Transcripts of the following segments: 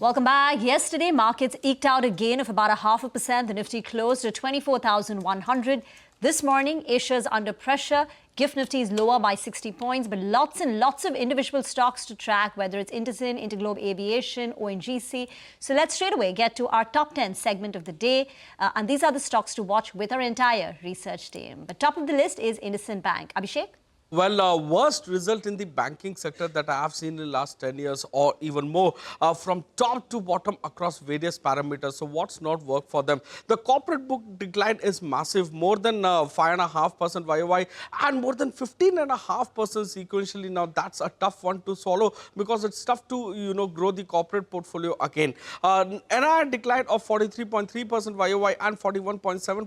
Welcome back. Yesterday, markets eked out a gain of about 0.5%. The Nifty closed at 24,100. This morning, Asia's under pressure. GIFT Nifty is lower by 60 points, but lots and lots of individual stocks to track, whether it's IndusInd, Interglobe, Aviation, ONGC. So let's straight away get to our top 10 segment of the day. And these are the stocks to watch with our entire research team. But top of the list is IndusInd Bank. Abhishek? Well, worst result in the banking sector that I have seen in the last 10 years or even more from top to bottom across various parameters. So what's not worked for them? The corporate book decline is massive, more than 5.5% YOY and more than 15.5% sequentially. Now that's a tough one to swallow because it's tough to grow the corporate portfolio again. NII decline of 43.3% YOY and 41.7%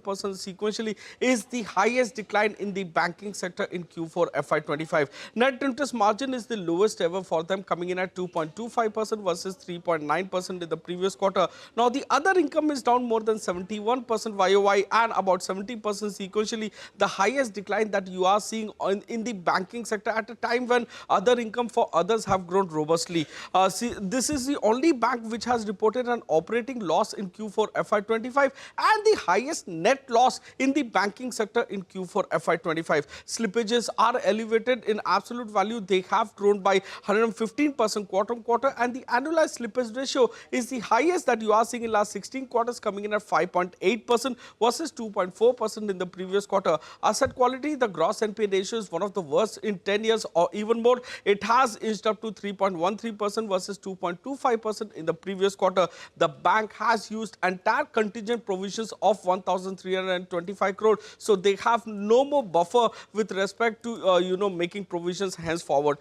sequentially is the highest decline in the banking sector in Q4 FY25. Net interest margin is the lowest ever for them, coming in at 2.25% versus 3.9% in the previous quarter. Now, the other income is down more than 71% YOY and about 70% sequentially, the highest decline that you are seeing in the banking sector at a time when other income for others have grown robustly. This is the only bank which has reported an operating loss in Q4 FY25 and the highest net loss in the banking sector in Q4 FY25. Slippages are elevated in absolute value. They have grown by 115% quarter-on-quarter, and the annualized slippage ratio is the highest that you are seeing in last 16 quarters, coming in at 5.8% versus 2.4% in the previous quarter. Asset quality, the gross NPA ratio is one of the worst in 10 years or even more. It has inched up to 3.13% versus 2.25% in the previous quarter. The bank has used entire contingent provisions of 1,325 crore. So they have no more buffer with respect to making provisions henceforward.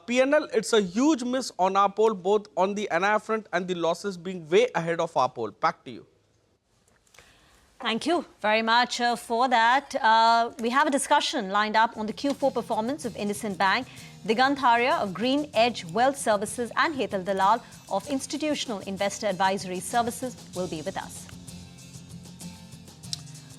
P&L, it's a huge miss on our poll, both on the NII front and the losses being way ahead of our poll. Back to you. Thank you very much for that. We have a discussion lined up on the Q4 performance of IndusInd Bank. Digant Haria of Green Edge Wealth Services and Hetal Dalal of Institutional Investor Advisory Services will be with us.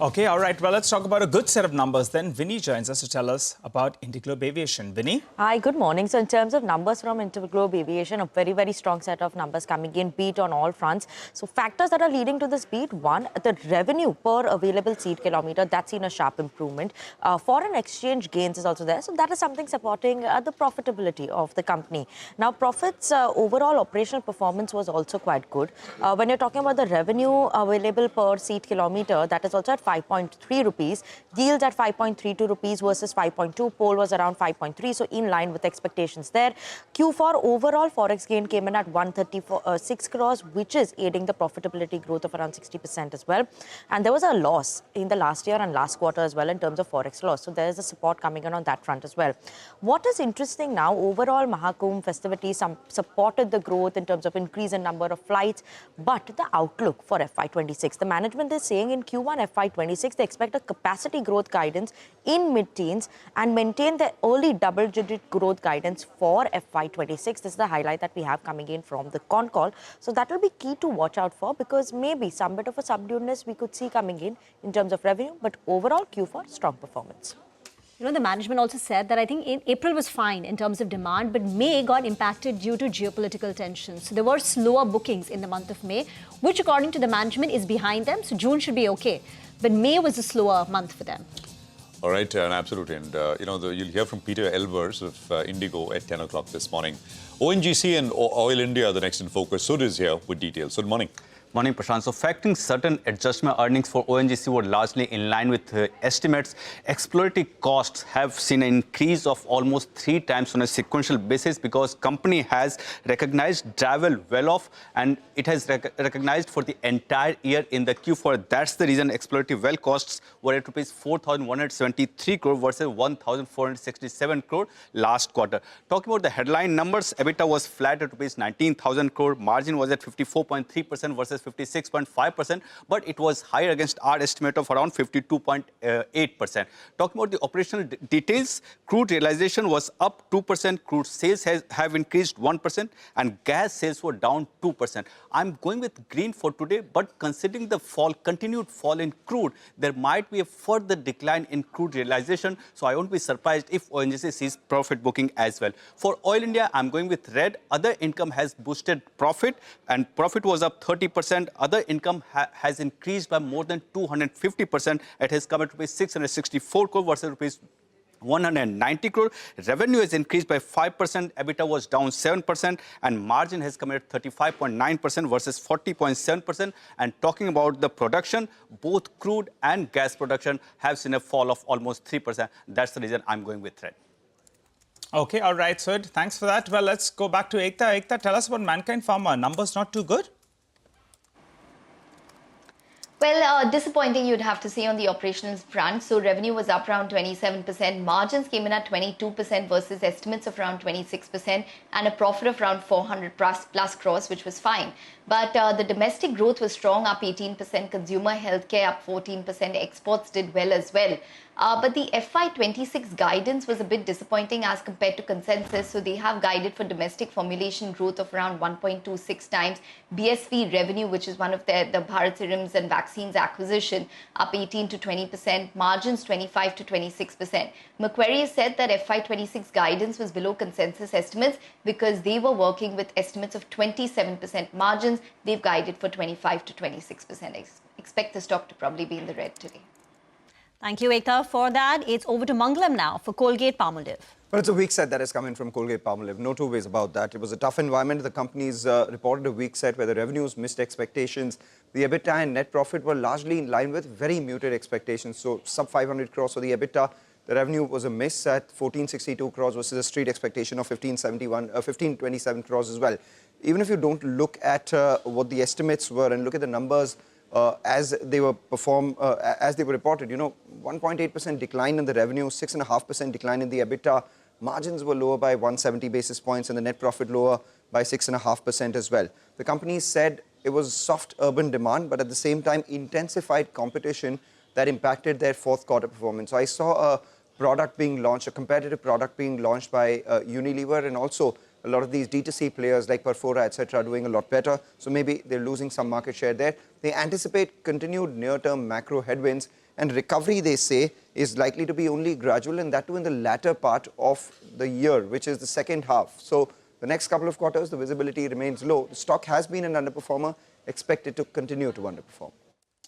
Okay, all right. Well, let's talk about a good set of numbers then. Vinny joins us to tell us about Interglobe Aviation. Vinny? Hi, good morning. So in terms of numbers from Interglobe Aviation, a very, very strong set of numbers coming in, beat on all fronts. So factors that are leading to this beat: one, the revenue per available seat kilometer, that's seen a sharp improvement. Foreign exchange gains is also there. So that is something supporting the profitability of the company. Now, profits, overall operational performance was also quite good. When you're talking about the revenue available per seat kilometer, that is also at 5.3 rupees. Yields at 5.32 rupees versus 5.2. Poll was around 5.3, so in line with expectations there. Q4 overall forex gain came in at 136 crores, which is aiding the profitability growth of around 60% as well. And there was a loss in the last year and last quarter as well in terms of forex loss. So there is a support coming in on that front as well. What is interesting now, overall Mahakumbh festivities supported the growth in terms of increase in number of flights, but the outlook for FY26, the management is saying in Q1 FY26, they expect a capacity growth guidance in mid-teens and maintain the early double-digit growth guidance for FY26. This is the highlight that we have coming in from the con call. So that will be key to watch out for, because maybe some bit of a subduedness we could see coming in terms of revenue, but overall Q4 strong performance. The management also said that I think in April was fine in terms of demand, but May got impacted due to geopolitical tensions. So there were slower bookings in the month of May, which according to the management is behind them. So June should be okay. But May was a slower month for them. All right, absolutely. And, you'll hear from Peter Elvers of Indigo at 10 o'clock this morning. ONGC and Oil India are the next in focus. So is here with details. Good morning. Morning, Prashant. So, factoring certain adjustment earnings for ONGC were largely in line with estimates. Exploratory costs have seen an increase of almost 3 times on a sequential basis because company has recognized travel well-off and it has recognized for the entire year in the Q4. That's the reason exploratory well costs were at rupees 4,173 crore versus 1,467 crore last quarter. Talking about the headline numbers, EBITDA was flat at rupees 19,000 crore. Margin was at 54.3% versus 56.5%, but it was higher against our estimate of around 52.8%. Talking about the operational details, crude realization was up 2%, crude sales have increased 1%, and gas sales were down 2%. I'm going with green for today, but considering the continued fall in crude, there might be a further decline in crude realization, so I won't be surprised if ONGC sees profit booking as well. For Oil India, I'm going with red. Other income has boosted profit, and profit was up 30%. Other income has increased by more than 250%. It has come at rupees 664 crore versus rupees 190 crore. Revenue has increased by 5%, EBITDA was down 7%, and margin has come at 35.9% versus 40.7%. And talking about the production, both crude and gas production have seen a fall of almost 3%. That's the reason I'm going with red. Okay, all right, Sud. Thanks for that. Well, let's go back to Ekta. Ekta, tell us about Mankind Pharma. Numbers not too good? Well, disappointing you'd have to say on the operations front. So revenue was up around 27%. Margins came in at 22% versus estimates of around 26%, and a profit of around 400 plus crores, which was fine. But the domestic growth was strong, up 18%. Consumer healthcare up 14%. Exports did well as well. But the FY26 guidance was a bit disappointing as compared to consensus. So they have guided for domestic formulation growth of around 1.26 times. BSV revenue, which is one of the Bharat Serums and Vaccines acquisition, up 18 to 20%. Margins 25 to 26%. Macquarie has said that FY26 guidance was below consensus estimates because they were working with estimates of 27% margins. They've guided for 25 to 26%. Expect the stock to probably be in the red today. Thank you, Ekta, for that. It's over to Mangalam now for Colgate Palmolive. Well, it's a weak set that has come in from Colgate Palmolive. No two ways about that. It was a tough environment. The companies reported a weak set where the revenues missed expectations. The EBITDA and net profit were largely in line with very muted expectations. So sub 500 crores for the EBITDA. The revenue was a miss at 1462 crores versus a street expectation of 1527 crores as well. Even if you don't look at what the estimates were and look at the numbers as they were reported, 1.8% decline in the revenue, 6.5% decline in the EBITDA. Margins were lower by 170 basis points and the net profit lower by 6.5% as well. The company said it was soft urban demand, but at the same time intensified competition that impacted their fourth quarter performance. So I saw a product being launched, a competitive product being launched by Unilever, and also a lot of these D2C players like Perfora, etc., doing a lot better. So maybe they're losing some market share there. They anticipate continued near-term macro headwinds, and recovery, they say, is likely to be only gradual, and that too in the latter part of the year, which is the second half. So the next couple of quarters, the visibility remains low. The stock has been an underperformer, expected to continue to underperform.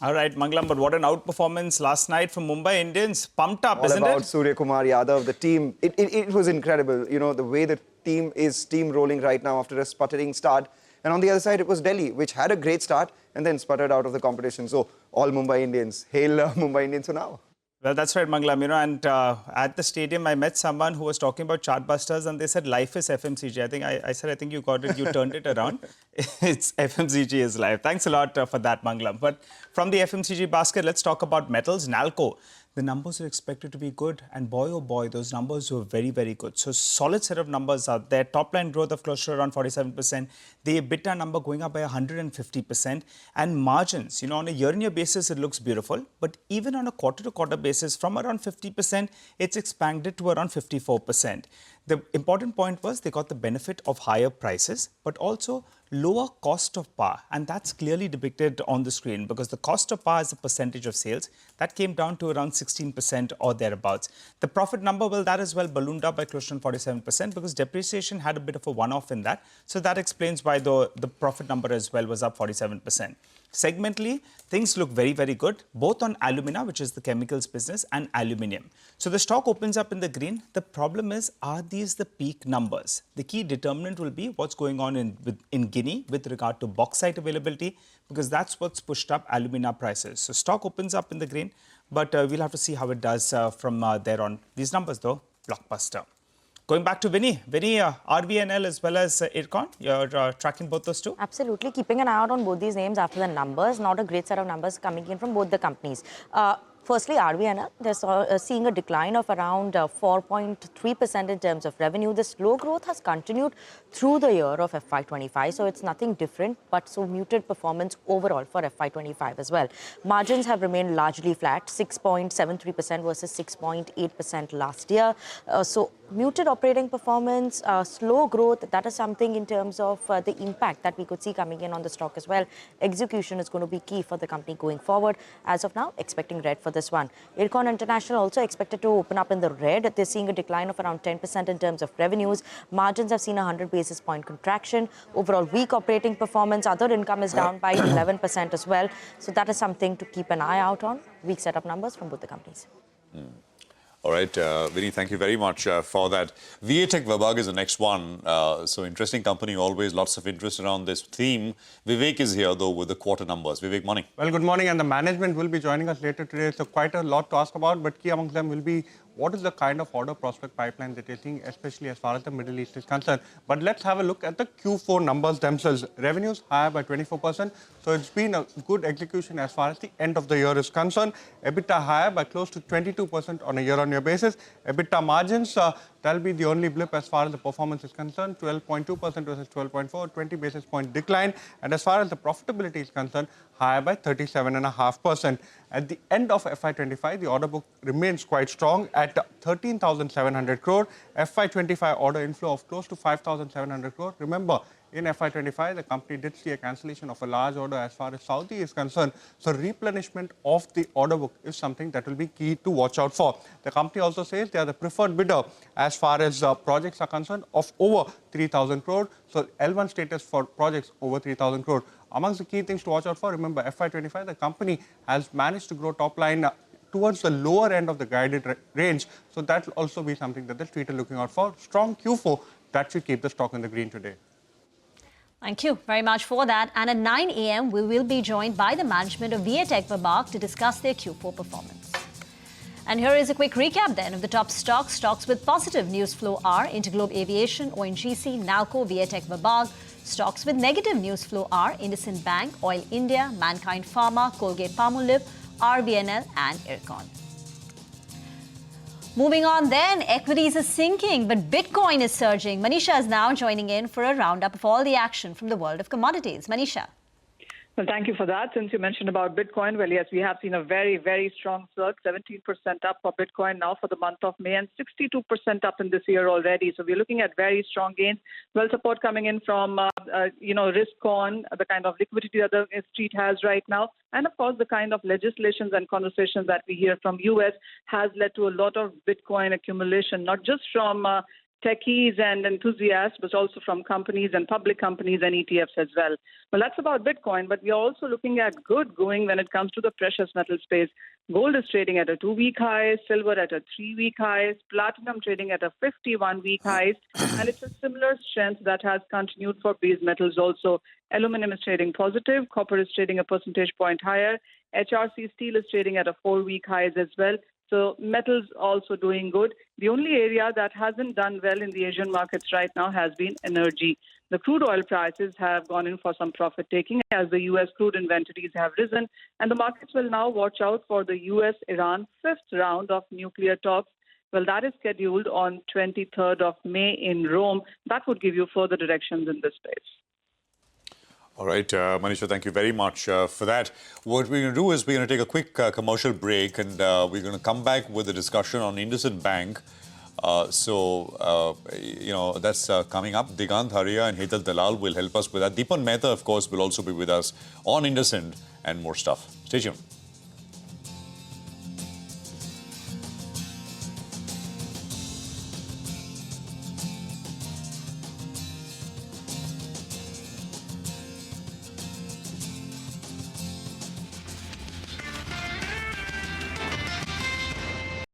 All right, Mangalam, but what an outperformance last night from Mumbai Indians. Pumped up, isn't it? All about Surya Kumar Yadav, the team. It was incredible, the way the team is steamrolling right now after a sputtering start. And on the other side, it was Delhi, which had a great start and then sputtered out of the competition. So all Mumbai Indians. Hail Mumbai Indians for now. Well, that's right, Mangalam. And at the stadium, I met someone who was talking about chartbusters, and they said life is FMCG. I think you got it. You turned it around. It's FMCG is life. Thanks a lot for that, Mangalam. But from the FMCG basket, let's talk about metals. Nalco. The numbers are expected to be good, and boy, oh boy, those numbers were very, very good. So solid set of numbers out there. Top line growth of close to around 47%. The EBITDA number going up by 150%. And margins, on a year-on-year basis, it looks beautiful. But even on a quarter-to-quarter basis, from around 50%, it's expanded to around 54%. The important point was they got the benefit of higher prices, but also lower cost of power. And that's clearly depicted on the screen because the cost of power as a percentage of sales, that came down to around 16% or thereabouts. The profit number, well, that as well ballooned up by close to 47% because depreciation had a bit of a one-off in that. So that explains why the profit number as well was up 47%. Segmentally, things look very, very good, both on alumina, which is the chemicals business, and aluminium. So the stock opens up in the green. The problem is, are these the peak numbers? The key determinant will be what's going on in Guinea with regard to bauxite availability, because that's what's pushed up alumina prices. So stock opens up in the green, but we'll have to see how it does from there on. These numbers, though, blockbuster. Going back to Vinny, RVNL as well as IRCON, you're tracking both those two? Absolutely. Keeping an eye out on both these names after the numbers. Not a great set of numbers coming in from both the companies. Firstly, RVNL, they're seeing a decline of around 4.3% in terms of revenue. The slow growth has continued through the year of FY25, so it's nothing different, but so muted performance overall for FY25 as well. Margins have remained largely flat, 6.73% versus 6.8% last year. So muted operating performance, slow growth, that is something in terms of the impact that we could see coming in on the stock as well. Execution is going to be key for the company going forward. As of now, expecting red for this one. Ircon International also expected to open up in the red. They're seeing a decline of around 10% in terms of revenues. Margins have seen a 100 basis point contraction. Overall weak operating performance. Other income is down by 11% as well. So that is something to keep an eye out on. Weak set of numbers from both the companies. All right, Vinny, thank you very much for that. Viatech Vabag is the next one. So interesting company, always lots of interest around this theme. Vivek is here, though, with the quarter numbers. Vivek, morning. Well, good morning, and the management will be joining us later today. So quite a lot to ask about, but key amongst them will be what is the kind of order prospect pipeline that you're seeing, especially as far as the Middle East is concerned. But let's have a look at the Q4 numbers themselves. Revenues higher by 24%. So it's been a good execution as far as the end of the year is concerned. EBITDA higher by close to 22% on a year-on-year basis. EBITDA margins, that'll be the only blip as far as the performance is concerned. 12.2% versus 12.4%, 20 basis point decline. And as far as the profitability is concerned, higher by 37.5%. At the end of FY25, the order book remains quite strong at 13,700 crore. FY25 order inflow of close to 5,700 crore. Remember, in FY25, the company did see a cancellation of a large order as far as Saudi is concerned. So replenishment of the order book is something that will be key to watch out for. The company also says they are the preferred bidder as far as projects are concerned of over 3,000 crore. So L1 status for projects over 3,000 crore. Amongst the key things to watch out for, remember FY25, the company has managed to grow top line towards the lower end of the guided range. So that will also be something that the street are looking out for. Strong Q4, that should keep the stock in the green today. Thank you very much for that. And at 9 a.m., we will be joined by the management of Viatech Vabag to discuss their Q4 performance. And here is a quick recap then of the top stocks. Stocks with positive news flow are Interglobe Aviation, ONGC, Nalco, Viatech Vabag. Stocks with negative news flow are IndusInd Bank, Oil India, Mankind Pharma, Colgate Palmolive, RVNL and Ircon. Moving on then, equities are sinking, but Bitcoin is surging. Manisha is now joining in for a roundup of all the action from the world of commodities. Manisha. Well, thank you for that. Since you mentioned about Bitcoin, well, yes, we have seen a very, very strong surge, 17% up for Bitcoin now for the month of May and 62% up in this year already. So we're looking at very strong gains. Well, support coming in from, risk on, the kind of liquidity that the street has right now. And, of course, the kind of legislations and conversations that we hear from U.S. has led to a lot of Bitcoin accumulation, not just from techies and enthusiasts, but also from companies and public companies and ETFs as well. Well, that's about Bitcoin, but we are also looking at good going when it comes to the precious metal space. Gold is trading at a 2-week high, silver at a 3-week high, platinum trading at a 51-week high, and it's a similar strength that has continued for base metals also. Aluminum is trading positive, copper is trading a percentage point higher, HRC steel is trading at a 4-week highs as well. So metals also doing good. The only area that hasn't done well in the Asian markets right now has been energy. The crude oil prices have gone in for some profit taking as the U.S. crude inventories have risen. And the markets will now watch out for the U.S.-Iran fifth round of nuclear talks. Well, that is scheduled on 23rd of May in Rome. That would give you further directions in this space. All right, Manisha, thank you very much for that. What we're going to do is we're going to take a quick commercial break and we're going to come back with a discussion on IndusInd Bank. That's coming up. Digant Haria and Hetal Dalal will help us with that. Deepan Mehta, of course, will also be with us on IndusInd and more stuff. Stay tuned.